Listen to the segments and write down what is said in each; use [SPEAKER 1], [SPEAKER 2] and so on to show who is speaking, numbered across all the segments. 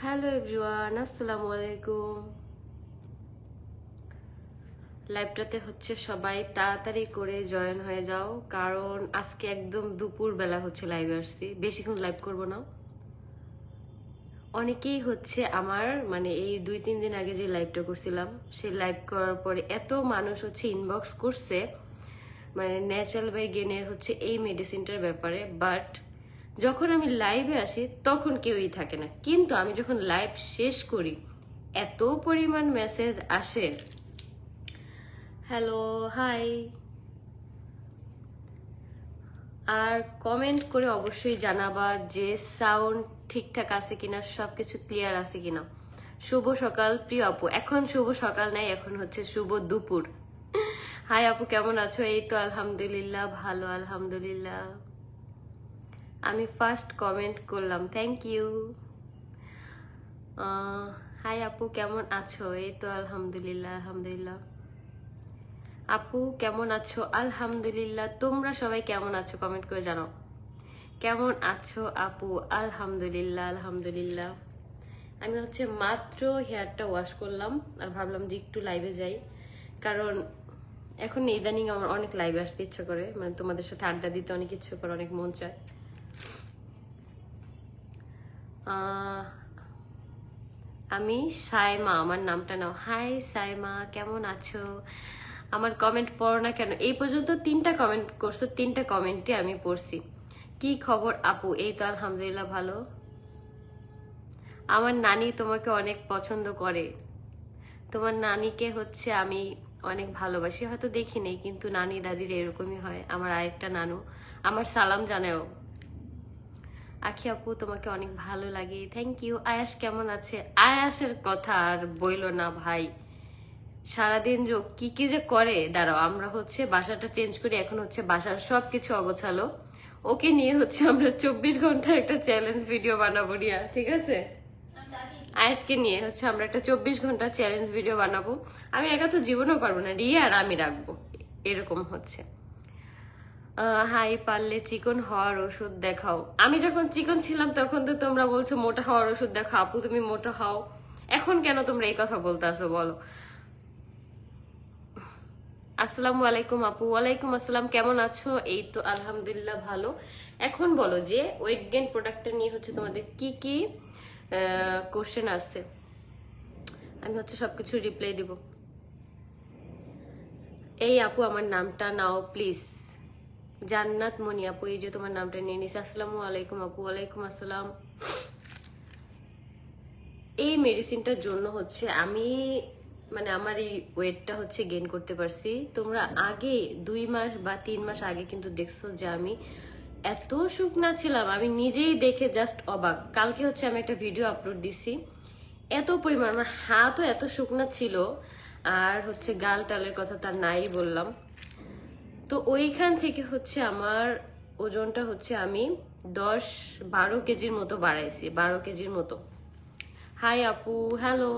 [SPEAKER 1] Hello everyone, আসসালামু আলাইকুম। লাইভটাতে হচ্ছে সবাই তাড়াতাড়ি করে জয়েন হয়ে যাও, কারণ আজকে একদম দুপুর বেলা হচ্ছে লাইভে আসছি, বেশিক্ষণ লাইভ করব না। অনেকেই হচ্ছে আমার মানে এই 2-3 দিন আগে যে লাইভটা করছিলাম সেই লাইভ করার পরে এত মানুষ হচ্ছে ইনবক্স করছে মানে ন্যাচারাল বাই গেনের হচ্ছে এই মেডিসিনটার ব্যাপারে, বাট যখন আমি লাইভে আসি তখন কেউই থাকে না, কিন্তু আমি যখন লাইভ শেষ করি এত পরিমাণ মেসেজ আসে। Hello, high. আর কমেন্ট করে অবশ্যই জানাবা যে সাউন্ড ঠিকঠাক আছে কিনা, সবকিছু ক্লিয়ার আছে কিনা। শুভ সকাল প্রিয় আপু, এখন শুভ সকাল নাই, এখন হচ্ছে শুভ দুপুর। হাই আপু, কেমন আছো? এই তো আলহামদুলিল্লাহ ভালো, আলহামদুলিল্লাহ। আমি ফার্স্ট কমেন্ট করলাম, থ্যাংক ইউ। হাই আপু, কেমন আছো? এই তো আলহামদুলিল্লাহ, আলহামদুলিল্লাহ। আপু কেমন আছো? আলহামদুলিল্লাহ। তোমরা সবাই কেমন আছো কমেন্ট করে জানাও। কেমন আছো আপু? আলহামদুলিল্লাহ, আলহামদুলিল্লাহ। আমি হচ্ছে মাত্র হেয়ারটা ওয়াশ করলাম আর ভাবলাম যে একটু লাইভে যাই, কারণ এখন ইদানিং আমার অনেক লাইভে আসতে ইচ্ছা করে, মানে তোমাদের সাথে আড্ডা দিতে অনেক ইচ্ছে করে, অনেক মন চায়। আমি সাইমা, আমার নামটা নাও। হাই সাইমা, কেমন আছো? আমার কমেন্ট পড়ো না কেন? এই পর্যন্ত 3টা কমেন্ট করছো, 3টা কমেন্টই আমি পড়ছি। কি খবর আপু? এই তো আলহামদুলিল্লাহ ভালো। আমার নানি তোমাকে অনেক পছন্দ করে। তোমার নানিকে হচ্ছে আমি অনেক ভালোবাসি, হয়তো দেখি নেই, কিন্তু নানি দাদির এরকমই হয়। আমার আরেকটা নানু আমার সালাম জানাও। আখি আপু তোমাকে অনেক ভালো লাগে, থ্যাংক ইউ। আয়াস কেমন আছে? আয়াসের কথা আর বইলো না ভাই, সারাদিন কি কি যে করে। দাঁড়াও, আমরা হচ্ছে বাসাটা চেঞ্জ করি, এখন হচ্ছে বাসার সবকিছু অগোছালো। ওকে নিয়ে হচ্ছে আমরা 24 ঘন্টা একটা চ্যালেঞ্জ ভিডিও বানাবো রিয়া, ঠিক আছে? আয়েশকে নিয়ে হচ্ছে আমরা একটা 24 ঘন্টা চ্যালেঞ্জ ভিডিও বানাবো। আমি একা তো জীবনেও পারবো না, রিয়া আর আমি রাখবো, এরকম হচ্ছে। হাই, পারলে চিকন হওয়ার ওষুধ দেখাও। আমি যখন চিকন ছিলাম তখন তো তোমরা বলছো মোটা হওয়ার ওষুধ দেখাও, আপু তুমি মোটা হও। এখন কেন তোমরা এই কথা বলতে আসো বলো? আসসালামু আলাইকুম আপু। ওয়ালাইকুম আসসালাম, কেমন আছো? এই তো আলহামদুলিল্লাহ ভালো। এখন বলো যে ওয়েট গেইন প্রোডাক্টটা নিয়ে হচ্ছে তোমাদের কি কি কোশ্চেন আছে, আমি হচ্ছে সবকিছু রিপ্লাই দিব। এই আপু আমার নামটা নাও প্লিজ। জান্নাত মনি আপু, এই যে তোমার নামটা নিয়ে নিছি। আসসালামু আলাইকুম আপু। ওয়ালাইকুম আসসালাম। এই মেডিসিনটার জন্য হচ্ছে আমি মানে আমার এই ওয়েটটা হচ্ছে গেইন করতে পারছি। তোমরা আগে 2 মাস বা 3 মাস আগে কিন্তু দেখছো যে আমি এত শুকনা ছিলাম, আমি নিজেই দেখে জাস্ট অবাক। কালকে হচ্ছে আমি একটা ভিডিও আপলোড দিছি, এত পরিমাণ আমার হাতও এত শুকনা ছিল, আর হচ্ছে গাল টালের কথা তার নাই বললাম। তো ওইখান থেকে হচ্ছে আমার ওজনটা হচ্ছে আমি 10-12 কেজির মতো বাড়াইছি, 12 কেজির মতো। হাই আপু, হ্যালো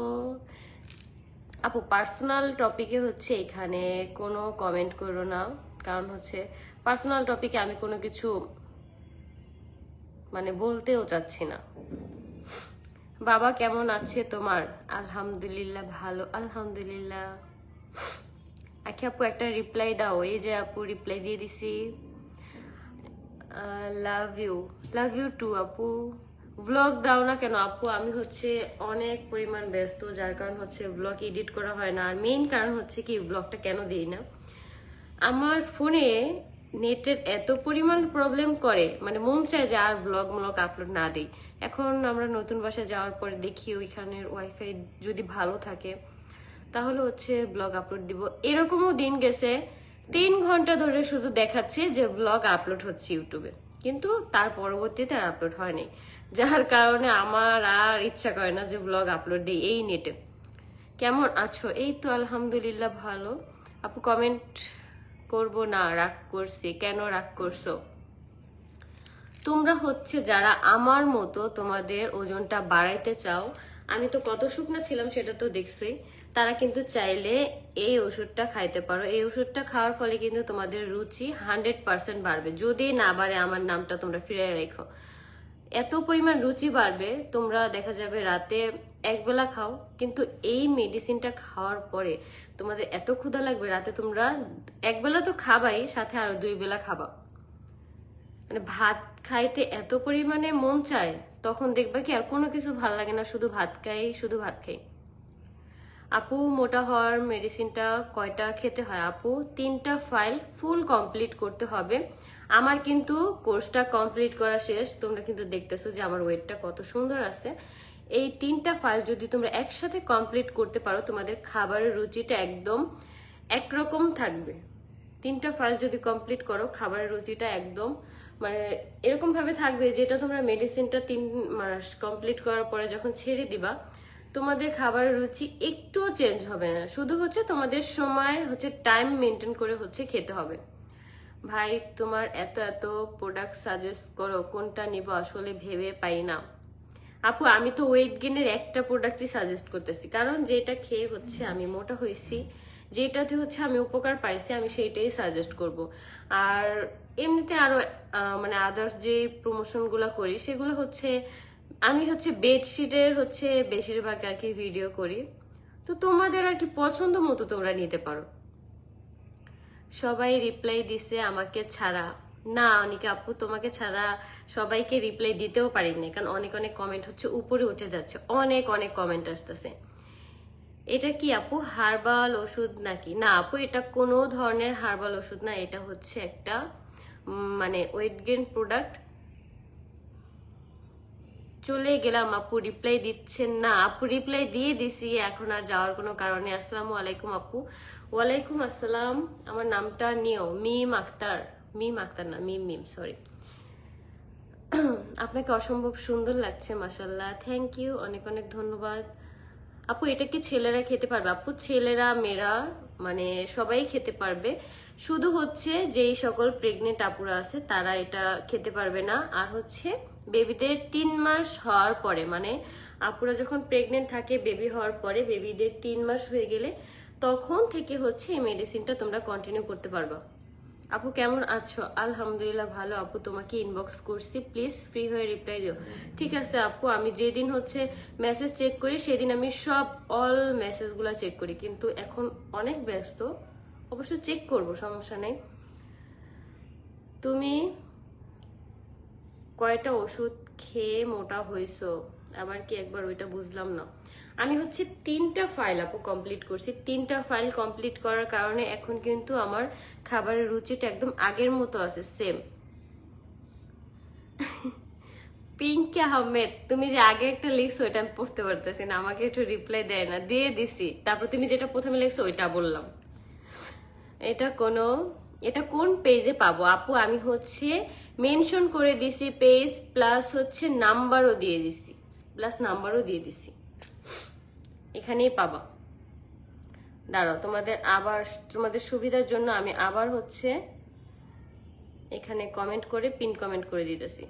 [SPEAKER 1] আপু। পার্সোনাল টপিকে হচ্ছে এখানে কোনো কমেন্ট করো না, কারণ হচ্ছে পার্সোনাল টপিকে আমি কোনো কিছু মানে বলতেও চাচ্ছি না। বাবা কেমন আছে তোমার? আলহামদুলিল্লাহ ভালো, আলহামদুলিল্লাহ। আখি আপু একটা রিপ্লাই দাও। এই যে আপু রিপ্লাই দিয়ে দিছি। Love you, love you too আপু। ব্লগ দাও না কেন আপু? আমি হচ্ছে অনেক পরিমাণ ব্যস্ত, যার কারণ হচ্ছে ব্লগ এডিট করা হয় না। আর মেইন কারণ হচ্ছে কি ব্লগটা কেন দিই না, আমার ফোনে নেটের এত পরিমাণ প্রবলেম করে, মানে মন চায় যে আর ব্লগ আপলোড না দিই। এখন আমরা নতুন বাসায় যাওয়ার পরে দেখি ওইখানের ওয়াইফাই যদি ভালো থাকে তাহলে হচ্ছে ব্লগ আপলোড দিব। এরকমও দিন গেছে 3 ঘন্টা ধরে শুধু দেখাচ্ছে যে ব্লগ আপলোড হচ্ছে ইউটিউবে, কিন্তু তার পরবর্তীতে আর আপলোড হয়নি, যার কারণে আমার আর ইচ্ছা করে না যে ব্লগ আপলোড দিই এই নেটে। কেমন আছো? এই তো আলহামদুলিল্লাহ ভালো। আপু কমেন্ট করব না, রাগ করছি। কেন রাগ করছো? তোমরা হচ্ছে যারা আমার মতো তোমাদের ওজনটা বাড়াইতে চাও, আমি তো কত শুকনা ছিলাম সেটা তো দেখছোই, তারা কিন্তু চাইলে এই ওষুধটা খাইতে পারো। এই ওষুধটা খাওয়ার ফলে কিন্তু তোমাদের রুচি 100% বাড়বে। যদি না বাড়ে আমার নামটা তোমরা ফিরে রেখো। এত পরিমাণ রুচি বাড়বে, তোমরা দেখা যাবে রাতে একবেলা খাও, কিন্তু এই মেডিসিনটা খাওয়ার পরে তোমাদের এত ক্ষুধা লাগবে, রাতে তোমরা একবেলা তো খাবাই, সাথে আরো 2 বেলা খাবা। মানে ভাত খাইতে এত পরিমাণে মন চায়, তখন দেখবা কি আর কোনো কিছু ভাল লাগে না, শুধু ভাত খাই, শুধু ভাত খাই। আপু, মোটা হওয়ার মেডিসিনটা কয়টা খেতে হয়? আপু, 3টা ফাইল ফুল কমপ্লিট করতে হবে। আমার কিন্তু কোর্সটা কমপ্লিট করা শেষ, তোমরা কিন্তু দেখতেছো যে আমার ওয়েটটা কত সুন্দর আছে। এই 3টা ফাইল যদি তোমরা একসাথে কমপ্লিট করতে পারো, তোমাদের খাবারের রুচিটা একদম একরকম থাকবে। 3টা ফাইল যদি কমপ্লিট করো, খাবারের রুচিটা একদম মানে এরকম ভাবে থাকবে, যেটা তোমরা মেডিসিনটা 3 মাস কমপ্লিট করার পরে যখন ছেড়ে দিবা, তোমাদের খাবারের রুচি একটুও চেঞ্জ হবে না। শুধু হচ্ছে তোমাদের সময় হচ্ছে টাইম মেনটেন করে হচ্ছে খেতে হবে। ভাই, তোমার এত এত প্রোডাক্ট সাজেস্ট করো, কোনটা নিব আসলে ভেবে পাই না। আপু, আমি তো ওয়েট গেইনের একটা প্রোডাক্টই সাজেস্ট করতেছি, কারণ যেটা খেয়ে হচ্ছে আমি মোটা হয়েছি, যেটাতে হচ্ছে আমি উপকার পাইছি, আমি সেইটাই সাজেস্ট করব। আর এমনিতে আরো মানে আদার্স যে প্রমোশন গুলা করি, সেগুলো হচ্ছে আমি হচ্ছে বেডশিটের হচ্ছে বেশিরভাগ আর কি ভিডিও করি। তো তোমাদের আর কি পছন্দ মতো তোমরা নিতে পারো। সবাই রিপ্লাই দিছে আমাকে ছাড়া। না অনিকা আপু, তোমাকে ছাড়া সবাইকে রিপ্লাই দিতেও পারিনি, কারণ অনেক অনেক কমেন্ট হচ্ছে উপরে উঠে যাচ্ছে, অনেক অনেক কমেন্ট আসতেছে। এটা কি আপু হার্বাল ওষুধ নাকি? না আপু, এটা কোনো ধরনের হার্বাল ওষুধ না, এটা হচ্ছে একটা মানে ওয়েট গেইন প্রোডাক্ট। চলে গেলাম আপু, রিপ্লাই দিচ্ছেন না। আপু, রিপ্লাই দিয়ে দিছি, এখন আর যাওয়ার কোনো কারণে। আসসালামু আলাইকুম আপু। ওয়ালাইকুম আসসালাম। আমার নামটা নিও, মিম আক্তার। মিম আক্তার না, মিম মিম, সরি। আপনাকে অসম্ভব সুন্দর লাগছে, মাশাল্লাহ, থ্যাংক ইউ, অনেক অনেক ধন্যবাদ। আপু, এটা কি ছেলেরা খেতে পারবে? আপু, ছেলেরা মেয়েরা মানে সবাই খেতে পারবে, শুধু হচ্ছে যেই সকল প্রেগনেন্ট আপুরা আছে তারা এটা খেতে পারবে না। আর হচ্ছে বেবিদের 3 মাস হওয়ার পরে, মানে আপুরা যখন প্রেগনেন্ট থাকে, বেবি হওয়ার পরে, বেবিদের 3 মাস হয়ে গেলে তখন থেকে হচ্ছে এই মেডিসিনটা তোমরা কন্টিনিউ করতে পারবা। আপু, কেমন আছো? আলহামদুলিল্লাহ ভালো আপু, তোমাকে ইনবক্স করছি, প্লিজ ফ্রি হয়ে রিপ্লাই দিও। ঠিক আছে আপু, আমি যেদিন হচ্ছে মেসেজ চেক করি সেদিন আমি সব অল মেসেজগুলো চেক করি, কিন্তু এখন অনেক ব্যস্ত, অবশ্য চেক করব, সমস্যা নেই। তুমি কয়টা ওষুধ খেয়ে মোটা হয়েছো? আবার কি একবার, ওইটা বুঝলাম না। আমি হচ্ছে 3টা ফাইল আপু কমপ্লিট করছি। 3টা ফাইল কমপ্লিট করার কারণে এখন কিন্তু আমার খাবারের রুচিটা একদম আগের মতো আছে, সেম। পিঙ্কি আহমেদ, তুমি যে আগে একটা লিখছো ওইটা আমি পড়তে পারতেছি না, আমাকে একটু রিপ্লাই দেয় না, দিয়ে দিছি। তারপর তুমি যেটা প্রথমে লিখছো ওইটা বললাম। এটা কোন পেজে পাবো? আপু, আমি হচ্ছে মেনশন করে দিছি পেজ, প্লাস হচ্ছে নাম্বারও দিয়ে দিছি, এখানেই পাবা। দাঁড়াও, তোমাদের সুবিধার জন্য আমি আবার হচ্ছে এখানে কমেন্ট করে পিন কমেন্ট করে দিতেছি।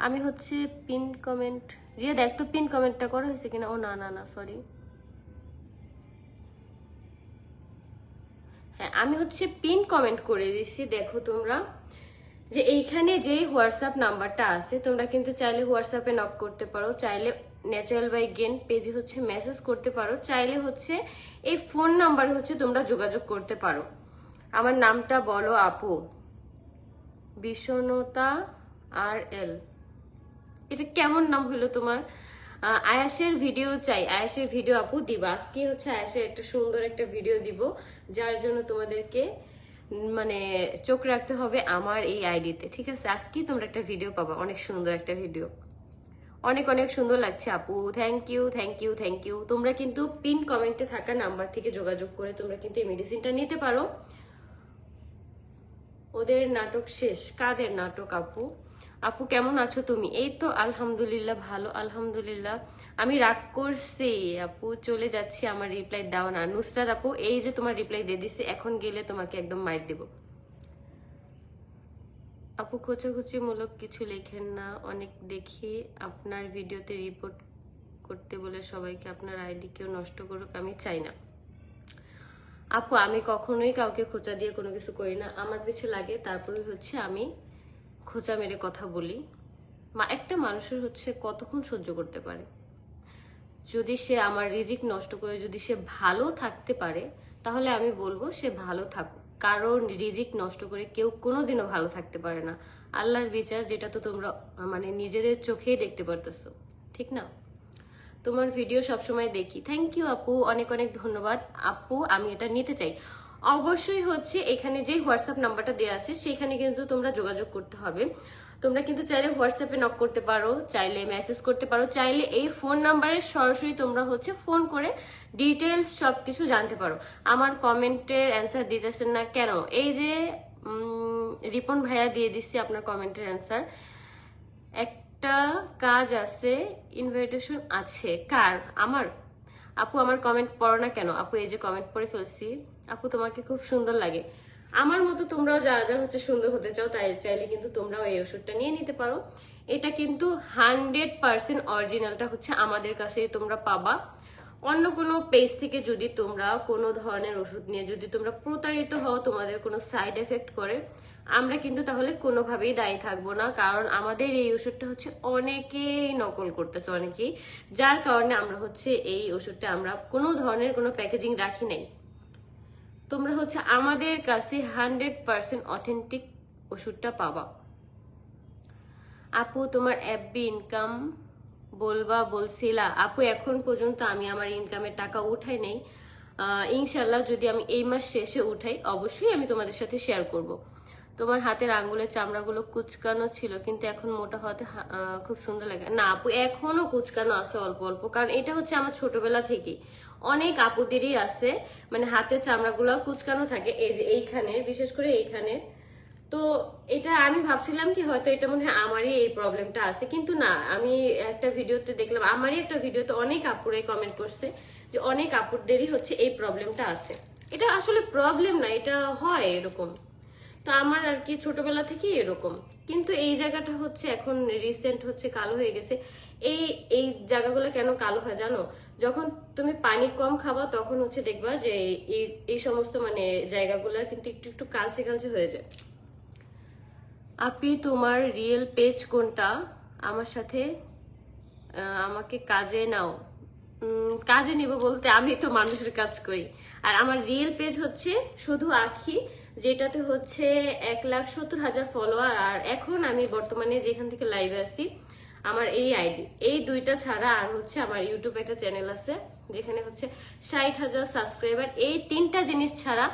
[SPEAKER 1] আমি হচ্ছে পিন কমেন্ট, রিয়া দেখ তো পিন কমেন্টটা করা হয়েছে কিনা। ও না না না, সরি। হ্যাঁ, আমি হচ্ছে পিন কমেন্ট করে দিচ্ছি, দেখো তোমরা যে এইখানে যে হোয়াটসঅ্যাপ নাম্বারটা আছে, তোমরা কিন্তু চাইলে হোয়াটসঅ্যাপে নক করতে পারো, চাইলে ন্যাচারাল বাই গেন পেজে হচ্ছে মেসেজ করতে পারো, চাইলে হচ্ছে এই ফোন নাম্বারে হচ্ছে তোমরা যোগাযোগ করতে পারো। আমার নামটা বলো আপু। বিষণতা আর এল, এটা কেমন নাম হলো তোমার? আয়াসের ভিডিও চাই, আয়াসের ভিডিও আপু দিবা। আজকে হচ্ছে আয়াসের একটা সুন্দর একটা ভিডিও দিব, যার জন্য তোমাদেরকে মানে চোখ রাখতে হবে আমার এই আইডিতে, ঠিক আছে? আজকেই তোমরা একটা ভিডিও পাবা, অনেক সুন্দর একটা ভিডিও, অনেক অনেক সুন্দর লাগছে আপু, thank you thank you thank you. তোমরা কিন্তু পিন কমেন্টে থাকা নাম্বার থেকে যোগাযোগ করে তোমরা কিন্তু এই মেডিসিনটা নিতে পারো। ওদের নাটক শেষ? কাদের নাটক আপু? আপু, কেমন আছো তুমি? এই তো আলহামদুলিল্লাহ ভালো, আলহামদুলিল্লাহ। আমি রাগ করছি আপু, চলে যাচ্ছি, আমার রিপ্লাই দাও না। নুসরাত আপু, এই যে তোমার রিপ্লাই দিয়ে দিছি, এখন গেলে তোমাকে একদম মাইর দেব। আপু, খোঁচাখুচি মূলক কিছু লেখেন না, অনেক দেখি আপনার ভিডিওতে রিপোর্ট করতে বলে সবাইকে, আপনার আইডি কেউ নষ্ট করুক আমি চাই না। আপু আমি কখনোই কাউকে খোঁচা দিয়ে কোনো কিছু করি না, আমার পিছে লাগে তারপরে হচ্ছে আমি খোঁচা মেরে কথা বলি। একটা মানুষের হচ্ছে কতক্ষণ সহ্য করতে পারে? যদি সে আমার রিজিক নষ্ট করে যদি সে ভালো থাকতে পারে তাহলে আমি বলবো সে ভালো থাকুক, কারণ রিজিক নষ্ট করে কেউ কোনোদিনও ভালো থাকতে পারে না। আল্লাহর বিচার যেটা তো তোমরা মানে নিজেদের চোখেই দেখতে পারতেছো, ঠিক না? তোমার ভিডিও সবসময় দেখি। থ্যাংক ইউ আপু, অনেক অনেক ধন্যবাদ আপু, আমি এটা নিতে চাই। অবশ্যই হচ্ছে এখানে যে হোয়াটসঅ্যাপ নাম্বারটা দেওয়া আছে সেখানে কিন্তু তোমরা যোগাযোগ করতে হবে। তোমরা কিন্তু চাইলে হোয়াটসঅ্যাপে নক করতে পারো, চাইলে মেসেজ করতে পারো, চাইলে এই ফোন নাম্বারে সরাসরি তোমরা হচ্ছে ফোন করে ডিটেলস সবকিছু জানতে পারো। আমার কমেন্টের অ্যান্সার দিতেছেন না কেন? এই যে রিপন ভাইয়া দিয়ে দিচ্ছি আপনার কমেন্টের অ্যান্সার। একটা কাজ আছে, ইনভাইটেশন আছে কার? আমার। আপু আমার কমেন্ট পড়ো না কেন? আপু এই যে কমেন্ট পড়ে ফেলছি। আপু তোমাকে খুব সুন্দর লাগে, আমার মতো তোমরাও যারা যা হচ্ছে সুন্দর হতে চাও তাই চাইলে কিন্তু তোমরাও এই ওষুধটা নিয়ে নিতে পারো। এটা কিন্তু 100% অরিজিনালটা হচ্ছে আমাদের কাছে তোমরা পাবা। অন্য কোনো পেজ থেকে যদি তোমরা কোনো ধরনের ওষুধ নিয়ে যদি তোমরা প্রতারিত হও, তোমাদের কোনো সাইড এফেক্ট করে, আমরা কিন্তু তাহলে কোনোভাবেই দায়ী থাকবো না, কারণ আমাদের এই ওষুধটা হচ্ছে অনেকেই নকল করতেছে, অনেকেই, যার কারণে আমরা হচ্ছে এই ওষুধটা আমরা কোনো ধরনের কোনো প্যাকেজিং রাখি নাই। তোমরা হচ্ছে আমাদের কাছে 100% অথেন্টিক ওষুধটা পাবা। আপু তোমার এফবি ইনকাম বলবা বলছিলা। আপু এখন পর্যন্ত আমি আমার ইনকামের টাকা উঠাই নেই, ইনশাল্লাহ যদি আমি এই মাস শেষে উঠাই অবশ্যই আমি তোমাদের সাথে শেয়ার করব। তোমার হাতের আঙ্গুলের চামড়াগুলো কুচকানো ছিল কিন্তু এখন মোটা হতে খুব সুন্দর লাগে। না আপু এখনো কুচকানো আছে অল্প অল্প, কারণ এটা হচ্ছে আমার ছোটবেলা থেকেই অনেক আপুদেরই আছে, মানে হাতের চামড়াগুলো কুচকানো থাকে, এই যে এইখানে, বিশেষ করে এইখানে। তো এটা আমি ভাবছিলাম কি হয়তো এটা মনে হয় আমারই এই প্রবলেমটা আছে, কিন্তু না, আমি একটা ভিডিওতে দেখলাম, আমারই একটা ভিডিওতে অনেক আপুরাই কমেন্ট করছে যে অনেক আপুদেরই হচ্ছে এই প্রবলেমটা আছে। এটা আসলে প্রবলেম না, এটা হয় এরকম। তো আমার আর কি ছোটবেলা থেকেই এরকম, কিন্তু এই জায়গাটা হচ্ছে এখন রিসেন্ট হচ্ছে কালো হয়ে গেছে। এই এই জায়গাগুলো কেন কালো হয় জানো? যখন তুমি পানি কম খাবা তখন হচ্ছে দেখবা যে এই এই সমস্ত মানে জায়গাগুলো কিন্তু একটু একটু কালচে কালচে হয়ে যায়। আপনি তোমার রিয়েল পেজ কোনটা? আমার সাথে আমাকে কাজে নাও। কাজে নিব বলতে আমি তো মানুষের কাজ করি, আর আমার রিয়েল পেজ হচ্ছে শুধু আখি, যেটাতে হচ্ছে 1,70,000 ফলোয়ার। আর এখন আমি বর্তমানে যেখান থেকে লাইভে আছি আমার এই আইডি, এই দুইটা ছাড়া আর হচ্ছে আমার ইউটিউব একটা চ্যানেল আছে যেখানে হচ্ছে 60,000 সাবস্ক্রাইবার। এই তিনটা জিনিস ছাড়া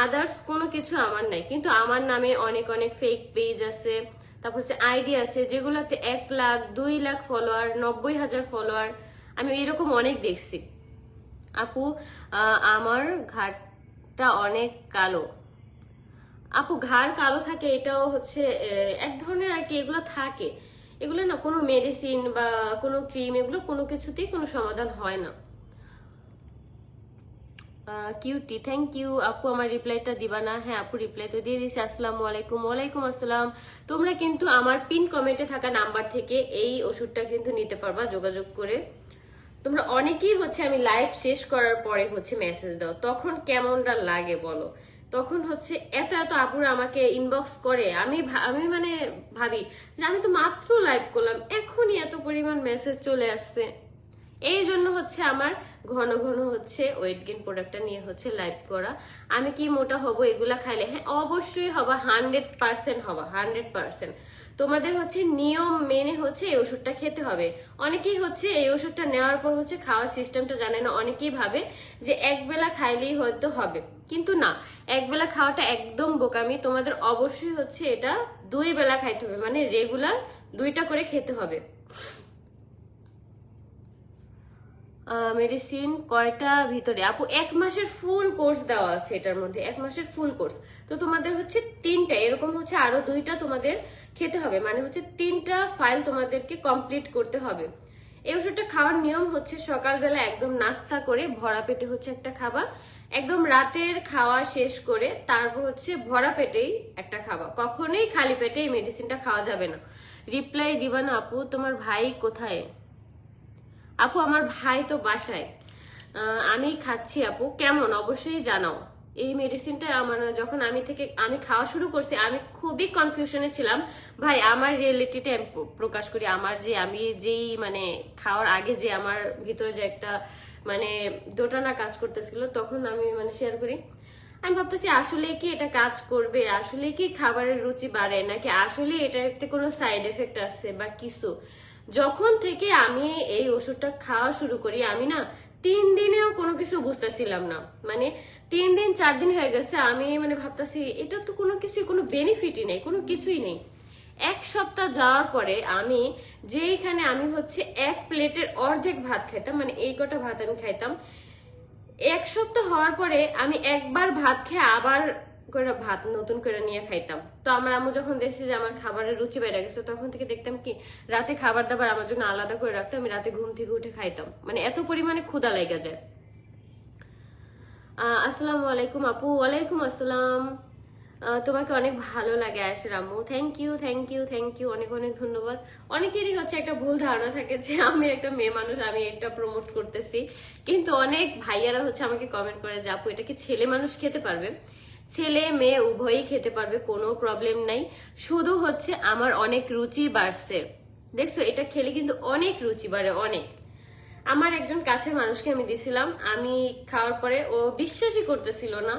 [SPEAKER 1] আদার্স কোনো কিছু আমার নাই, কিন্তু আমার নামে অনেক অনেক ফেক পেজ আছে, তারপর হচ্ছে আইডি আছে যেগুলোতে 1 লাখ 2 লাখ ফলোয়ার, 90,000 ফলোয়ার, আমি এরকম অনেক দেখছি। আপু আমার ঘাড়টা অনেক কালো। আপু ঘাড় কালো থাকে এটাও হচ্ছে এক ধরনের আর কি, এগুলো থাকে, এগুলো না কোনো মেডিসিন বা কোনো ক্রিম এগুলো কোনো কিছুতেই কোনো সমাধান হয় না। কিউটি থ্যাংক ইউ আপু, আমার রিপ্লাইটা দিবা না? হ্যাঁ আপু রিপ্লাই তো দিয়ে দিচ্ছি। আসসালামু আলাইকুম। ওয়ালাইকুম আসসালাম। তোমরা কিন্তু আমার পিন কমেন্টে থাকা নাম্বার থেকে এই ওষুধটা কিন্তু নিতে পারবা যোগাযোগ করে। তোমরা অনেকেই হচ্ছে আমি লাইভ শেষ করার পরে হচ্ছে মেসেজ দাও, তখন কেমনটা লাগে বলো? তখন হচ্ছে এত এত আপুরা আমাকে ইনবক্স করে, আমি মানে ভাবি যে আমি তো মাত্র লাইভ করলাম এখনই এত পরিমাণ মেসেজ চলে আসছে। এই জন্য হচ্ছে আমার ঘন ঘন হচ্ছে ওয়েট গেইন প্রোডাক্টটা নিয়ে হচ্ছে লাইভ করা। আমি কি মোটা হব এগুলা খাইলে? হ্যাঁ অবশ্যই হবা, 100% হবা, 100%। তোমাদের হচ্ছে নিয়ম মেনে হচ্ছে এই ওষুধটা খেতে হবে। অনেকেই হচ্ছে এই ওষুধটা নেওয়ার পর হচ্ছে খাওয়ার সিস্টেমটা জানে না, অনেকেই ভাবে যে একবেলা খাইলেই হয়তো হবে, কিন্তু না, একবেলা খাওয়াটা একদম বোকামি। তোমাদের অবশ্যই হচ্ছে এটা 2 বেলা খাইতে হবে, মানে রেগুলার 2টা করে খেতে হবে। মেডিসিন কয়টা ভিতরে? আপু 1 মাসের ফুল কোর্স দেওয়া আছে, এটার মধ্যে 1 মাসের ফুল কোর্স। তো তোমাদের হচ্ছে 3টা, এরকম হচ্ছে আরো 2টা তোমাদের খেতে হবে, মানে হচ্ছে 3টা ফাইল তোমাদেরকে কমপ্লিট করতে হবে। এই ওষুধটা খাওয়ার নিয়ম হচ্ছে সকালবেলা একদম নাস্তা করে ভরা পেটে হচ্ছে একটা খাবা, একদম রাতের খাওয়া শেষ করে তারপর হচ্ছে ভরা পেটেই একটা খাবা, কখনোই খালি পেটে এই মেডিসিনটা খাওয়া যাবে না। রিপ্লাই দিবা না আপু? তোমার ভাই কোথায়? আপু আমার ভাই তো বাসায়, আমি খাচ্ছি। আপু কেমন অবশ্যই জানাও। এই মেডিসিনটা আমার যখন আমি খাওয়া শুরু করছি, আমি খুবই কনফিউশনে ছিলাম। ভাই আমার রিয়েলিটিটা আমি প্রকাশ করি, আমার যে আমি যেই মানে খাওয়ার আগে যে আমার ভিতরে যে একটা মানে দোটানা কাজ করতেছিল, তখন আমি মানে শেয়ার করি। আমি ভাবতেছি আসলে কি এটা কাজ করবে, আসলে কি খাবারের রুচি বাড়ে, নাকি আসলে এটাতে কোনো সাইড এফেক্ট আছে বা কিছু। যখন থেকে আমি এই ওষুধটা খাওয়া শুরু করি, আমি না 3 দিনেও কোনো কিছু বুঝতেছিলাম না। মানে 3 দিন 4 দিন হয়ে গেছে, আমি মানে ভাবতেছি এটা তো কোনো কিছু, কোনো বেনিফিটই নেই, কোনো কিছুই নেই। 1 সপ্তাহ যাওয়ার পরে আমি যেইখানে আমি হচ্ছে 1 প্লেটের অর্ধেক ভাত খাইতাম, মানে এই কটা ভাত আমি খাইতাম। 1 সপ্তাহ হওয়ার পরে আমি একবার ভাত খেয়ে আবার করে ভাত নতুন করে নিয়ে খাইতাম। তো আমার আম্মু যখন দেখছি যে আমার খাবারের রুচি বেড়ে গেছে, তখন থেকে দেখতাম কি রাতে খাবার দাবার আমার জন্য আলাদা করে রাখতাম, আমি রাতে ঘুম থেকে উঠে খাইতাম, মানে এত পরিমাণে ক্ষুধা লেগে যায়। আসসালামু আলাইকুম আপু। ওয়ালাইকুম আসসালাম। তোমাকে অনেক ভালো লাগে আয়েশা আম্মু, thank you thank you thank you, অনেক অনেক ধন্যবাদ। অনেকেরই হচ্ছে একটা ভুল ধারণা থাকে যে আমি একটা মেয়ে মানুষ, আমি এটা প্রমোট করতেছি, কিন্তু অনেক ভাইয়ারা হচ্ছে আমাকে কমেন্ট করে যে আপু এটা কি ছেলে মানুষ খেতে পারবে? ছেলে মেয়ে উভয়ই খেতে পারবে, কোনো প্রবলেম নাই। শুধু হচ্ছে আমার অনেক রুচি বাড়ছে, দেখছো এটা খেলে কিন্তু অনেক রুচি বাড়ে, অনেক। আমার একজন কাছের মানুষকে আমি দিছিলাম, আমি খাওয়ার পরে ও বিশ্বাসই করতেছিল না।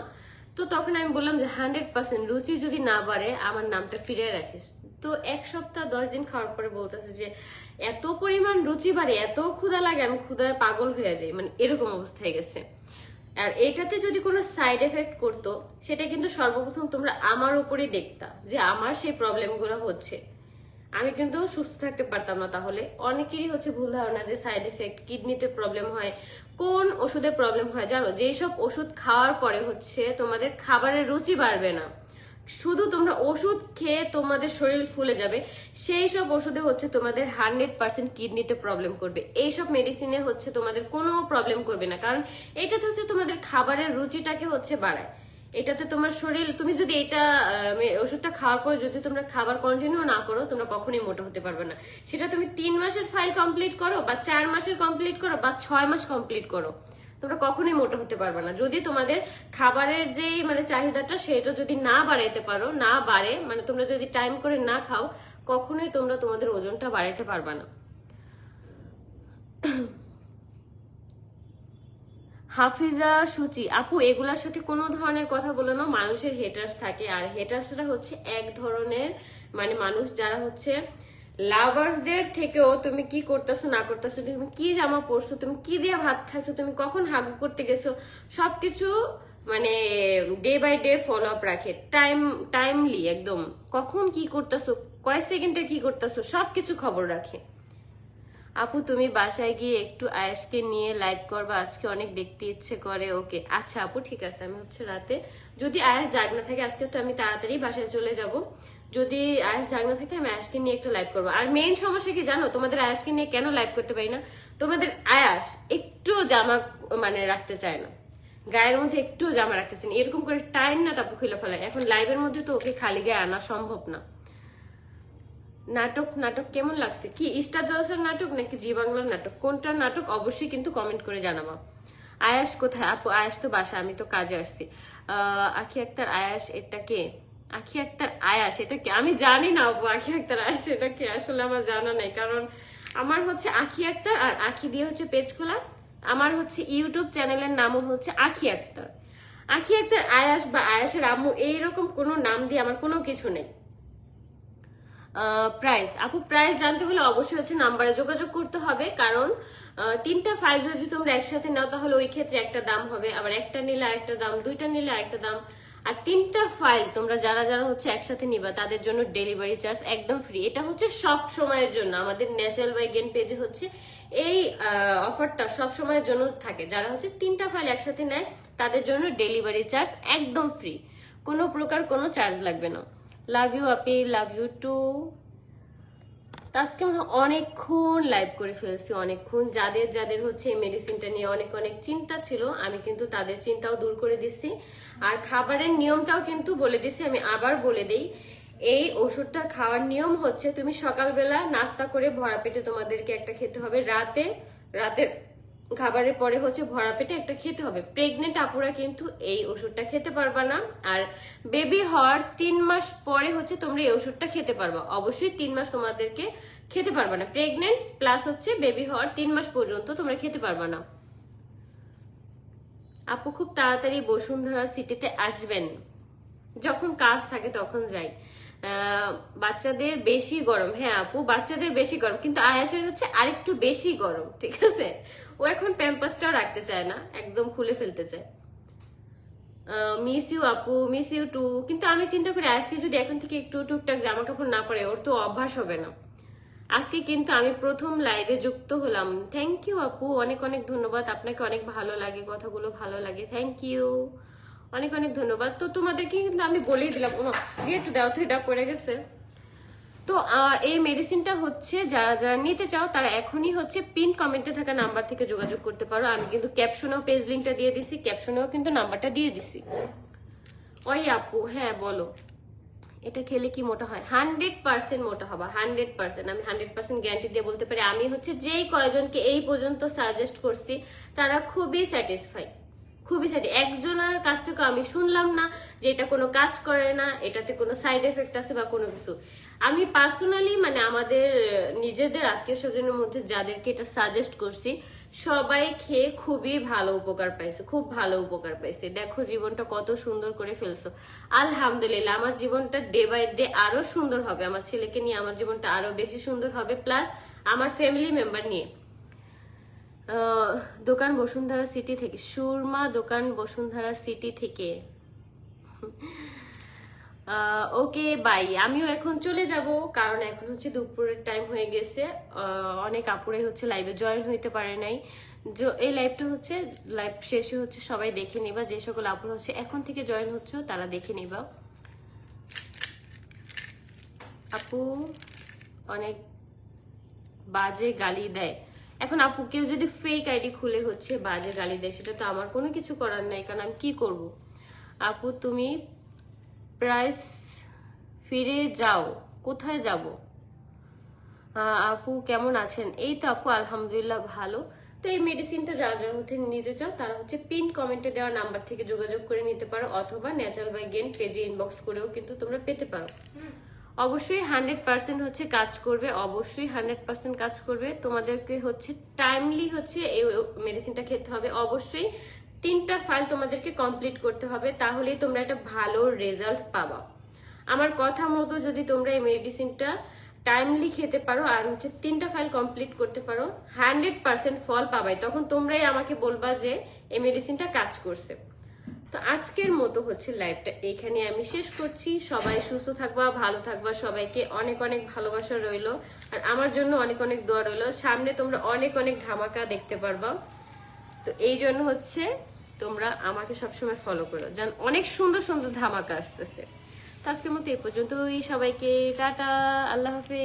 [SPEAKER 1] তো তখন আমি বললাম যে 100% রুচি যদি না বাড়ে আমার নামটা ফিরিয়ে রাখিস। তো 1 সপ্তাহ 10 দিন খাওয়ার পরে বলতেছে যে এত পরিমাণ রুচি বাড়ে, এত ক্ষুধা লাগে, আমি ক্ষুধায় পাগল হয়ে যাই, মানে এরকম অবস্থা হয়ে গেছে। আর এটাতে যদি কোনো সাইড এফেক্ট করতো, সেটা কিন্তু সর্বপ্রথম তোমরা আমার উপরেই দেখতা যে আমার সেই প্রবলেমগুলো হচ্ছে, আমি কিন্তু সুস্থ থাকতে পারতাম না। তাহলে অনেকেরই হচ্ছে ভুল ধারণা যে সাইড এফেক্ট, কিডনিতে প্রবলেম হয়, কোন ওষুধে প্রবলেম হয় জানো? যেই সব ওষুধ খাওয়ার পরে হচ্ছে তোমাদের খাবারের রুচি বাড়বে না, শুধু তোমরা ওষুধ খেয়ে তোমাদের শরীর ফুলে যাবে, সেই সব ওষুধে হচ্ছে তোমাদের 100% কিডনিতে প্রবলেম করবে। এইসব মেডিসিনে হচ্ছে তোমাদের কোনো প্রবলেম করবে না, কারণ এটাতে হচ্ছে তোমাদের খাবারের রুচিটাকে হচ্ছে বাড়ায়। এটাতে তোমার শরীর, তুমি যদি এটা ওষুধটা খাওয়ার পর যদি তোমরা খাবার কন্টিনিউ না করো, তোমরা কখনোই মোটা হতে পারবে না। সেটা তুমি 3 মাসের ফাইল কমপ্লিট করো, বা 4 মাসের কমপ্লিট করো, বা 6 মাস কমপ্লিট করো, তোমরা কখনোই মোটা হতে পারবে না। যদি তোমাদের খাবারের যেই মানে চাহিদাটা সেটা যদি না বাড়াইতে পারো, না বাড়ে, মানে তোমরা যদি টাইম করে না খাও, কখনোই তোমরা তোমাদের ওজনটা বাড়াইতে পারবে না। হাফিজা সুচি আপু, এগুলার সাথে কোনো ধরনের কথা বলে না, মানুষের হেটার্স থাকে, আর হেটার্সরা হচ্ছে এক ধরনের মানে মানুষ যারা হচ্ছে লাভার্সদের থেকেও তুমি কি করতেছো না করতেছো, তুমি কি জামা পরছো, তুমি কি দিয়ে ভাত খাইছো, তুমি কখন হাগু করতে গেছো, সবকিছু মানে day by day follow up রাখে, টাইমলি একদম, কখন কি করতেছো, কয় সেকেন্ডে কি করতেছো, সবকিছু খবর রাখে। আপু তুমি বাসায় গিয়ে একটু আয়েশকে নিয়ে লাইভ করবা, আজকে অনেক দেখতে ইচ্ছে করে। ওকে আচ্ছা আপু, ঠিক আছে, আমি হচ্ছে রাতে যদি আয়েশ জাগ না থাকে, আজকে তো আমি তাড়াতাড়ি বাসায় চলে যাব, যদি আয়েশ জাগ না থাকে আমি আয়েশকে নিয়ে একটু লাইভ করবো। আর মেইন সমস্যা কি জানো, তোমাদের আয়েশকে নিয়ে কেন লাইভ করতে পারি না? তোমাদের আয়েশ একটু জামা মানে রাখতে চায় না, গায়ের মধ্যে একটু জামা রাখতে চায় না, এরকম করে টাইম না তারপর খুলে ফেলায়। এখন লাইভের মধ্যে তো ওকে খালি গায়ে আনা সম্ভব না। নাটক কেমন লাগছে? কি স্টার জলসার নাটক নাকি জি বাংলার নাটক, কোনটা নাটক অবশ্যই কিন্তু কমেন্ট করে জানাবা। আয়াস কোথায়? আপু আয়াস তো বাসা, আমি তো কাজে আসছি। আখি আক্তার আয়াস এটা কে? আখি আক্তার আয়াস এটা কে? আমি জানি না আপু, আখি আক্তার আয়াস এটা কে আসলে আমার জানা নাই, কারণ আমার হচ্ছে আখি আক্তার আর আখি দিয়ে হচ্ছে পেজ খোলা। আমার হচ্ছে ইউটিউব চ্যানেলের নামও হচ্ছে আখি আক্তার। আখি আক্তার আয়াস বা আয়াসের আম্মু এইরকম কোনো নাম দিয়ে আমার কোনো কিছু নেই। প্রাইস আপু, প্রাইস জানতে হলে অবশ্যই হচ্ছে নাম্বারে যোগাযোগ করতে হবে, কারণ 3টা ফাইল যদি তোমরা একসাথে নাও তাহলে ওই ক্ষেত্রে একটা দাম হবে, আবার একটা নিলে আরেকটা দাম, 2টা নিলে আরেকটা দাম। আর 3টা ফাইল তোমরা যারা যারা হচ্ছে একসাথে নিবা তাদের জন্য ডেলিভারি চার্জ একদম ফ্রি। এটা হচ্ছে সব সময়ের জন্য, আমাদের ন্যাচারাল বাই গেন পেজে হচ্ছে এই অফারটা সব সময়ের জন্য থাকে। যারা হচ্ছে 3টা ফাইল একসাথে নেয় তাদের জন্য ডেলিভারি চার্জ একদম ফ্রি, কোনো প্রকার কোনো চার্জ লাগবে না। Love you Api, love you two. আজকে আমরা অনেকক্ষণ লাইভ করে ফেলছি, অনেকক্ষণ। যাদের যাদের হচ্ছে এই মেডিসিনটা নিয়ে অনেক অনেক চিন্তা ছিল, আমি কিন্তু তাদের চিন্তাও দূর করে দিচ্ছি। আর খাবারের নিয়মটাও কিন্তু বলে দিচ্ছি, আমি আবার বলে দিই। এই ওষুধটা খাওয়ার নিয়ম হচ্ছে তুমি সকালবেলা নাস্তা করে ভরা পেটে তোমাদেরকে একটা খেতে হবে, রাতে খাবারের পরে হচ্ছে ভরা পেটে একটা খেতে হবে। প্রেগনেন্ট আপুরা কিন্তু এই ওষুধটা খেতে পারবা না, আর বেবি হওয়ার 3 মাস পরে হচ্ছে তোমরা এই ওষুধটা খেতে পারবা। অবশ্যই 3 মাস তোমাদেরকে খেতে পারবা না, প্রেগনেন্ট প্লাস হচ্ছে বেবি হওয়ার 3 মাস পর্যন্ত তোমরা খেতে পারবা না। আপু খুব তাড়াতাড়ি বসুন্ধরা সিটিতে আসবেন, যখন কাজ থাকে তখন যাই। বাচ্চাদের বেশি গরম, হ্যাঁ আপু বাচ্চাদের বেশি গরম, কিন্তু আয়াসের হচ্ছে আরেকটু বেশি গরম, ঠিক আছে। ও এখন প্যাম্পাসটাও রাখতে চায় না, একদম খুলে ফেলতে চায়। মিস ইউ আপু, মিস ইউ টু। কিন্তু আমি চিন্তা করি আজকে যদি এখন থেকে একটু টুকটাক জামা কাপড় না পরে ওর তো অভ্যাস হবে না। আজকে কিন্তু আমি প্রথম লাইভে যুক্ত হলাম। থ্যাংক ইউ আপু, অনেক অনেক ধন্যবাদ। আপনাকে অনেক ভালো লাগে, কথাগুলো ভালো লাগে, থ্যাংক ইউ, অনেক অনেক ধন্যবাদ। তো তোমাদেরকে কিন্তু আমি বলেই দিলাম, একটু দেওয়া এটা পড়ে গেছে। তো এই মেডিসিনটা হচ্ছে যারা যারা নিতে চাও তারা এখনই হচ্ছে পিন কমেন্টে থাকা নাম্বার থেকে যোগাযোগ করতে পারো। আমি কিন্তু ক্যাপশনেও পেজ লিঙ্কটা দিয়ে দিছি, ক্যাপশনেও কিন্তু নাম্বারটা দিয়ে দিছি। ওই আপু হ্যাঁ বলো, এটা খেলে কি মোটা হয়? 100% মোটা হবা, 100%। আমি 100% গ্যারান্টি দিয়ে বলতে পারি। আমি হচ্ছে যেই কয়জনকে এই পর্যন্ত সাজেস্ট করছি তারা খুবই স্যাটিসফাই, খুবই একজনের কাছ থেকে আমি শুনলাম না যে এটা কোনো কাজ করে না, এটাতে কোনো সাইড এফেক্ট আছে বা কোনো কিছু। আমি পার্সোনালি মানে আমাদের নিজেদের আত্মীয় স্বজনের মধ্যে যাদেরকে এটা সাজেস্ট করছি সবাই খেয়ে খুবই ভালো উপকার পাইছে, খুব ভালো উপকার পাইছে। দেখো জীবনটা কত সুন্দর করে ফেলছো। আলহামদুলিল্লাহ, আমার জীবনটা ডে বাই ডে আরো সুন্দর হবে। আমার ছেলেকে নিয়ে আমার জীবনটা আরো বেশি সুন্দর হবে, প্লাস আমার ফ্যামিলি মেম্বার নিয়ে। দোকান বসুন্ধরা সিটি থেকে, সুরমা দোকান বসুন্ধরা সিটি থেকে। ওকে বাই, আমিও এখন চলে যাব, কারণ এখন হচ্ছে দুপুরের টাইম হয়ে গেছে। অনেক আপুরে হচ্ছে লাইভে জয়েন হইতে পারে নাই। এই লাইভটা হচ্ছে লাইভ শেষে হচ্ছে সবাই দেখে নিবা, যে সকল আপুরা হচ্ছে এখন থেকে জয়েন হচ্ছে তারা দেখে নিবা। আপু অনেক বাজে গালি দেয়। এখন আপু কেউ যদি ফেক আইডি খুলে হচ্ছে বাজে গালি দেয়, সেটা তো আমার কোনো কিছু করার নাই, কারণ আমি কি করব। আপু তুমি প্রায় ফিরে যাও, কোথায় যাব? আপু কেমন আছেন? এই তো আপু আলহামদুলিল্লাহ ভালো। তো এই মেডিসিনটা যারা যারা হচ্ছে নিতে চাও তারা হচ্ছে পিন কমেন্টে দেওয়া নাম্বার থেকে যোগাযোগ করে নিতে পারো, অথবা ন্যাচারাল বাই গেন পেজে ইনবক্স করেও কিন্তু তোমরা পেতে পারো। অবশ্যই 100% হচ্ছে কাজ করবে, অবশ্যই 100% কাজ করবে। তোমাদেরকে হচ্ছে টাইমলি হচ্ছে এই মেডিসিনটা খেতে হবে। অবশ্যই 3টা ফাইল তোমাদেরকে কমপ্লিট করতে হবে, তাহলেই তোমরা একটা ভালো রেজাল্ট পাবা। আমার কথা মতো যদি তোমরা এই মেডিসিনটা টাইমলি খেতে পারো আর হচ্ছে 3টা ফাইল কমপ্লিট করতে পারো, 100% ফল পাবাই। তখন তোমরাই আমাকে বলবা যে এই মেডিসিনটা কাজ করছে। তো আজকের মতো হচ্ছে লাইভটা এখানে আমি শেষ করছি। সবাই সুস্থ থাকবা, ভালো থাকবা, সবাইকে অনেক অনেক ভালোবাসা রইলো, আর আমার জন্য অনেক অনেক দোয়া রইলো। সামনে তোমরা অনেক অনেক ধামাকা দেখতে পারবা, তো এই জন্য হচ্ছে তোমরা আমাকে সবসময় ফলো করো, যেন অনেক সুন্দর সুন্দর ধামাকা আসতেছে। তো আজকের মতো এই পর্যন্তই, সবাইকে টাটা, আল্লাহ হাফেজ।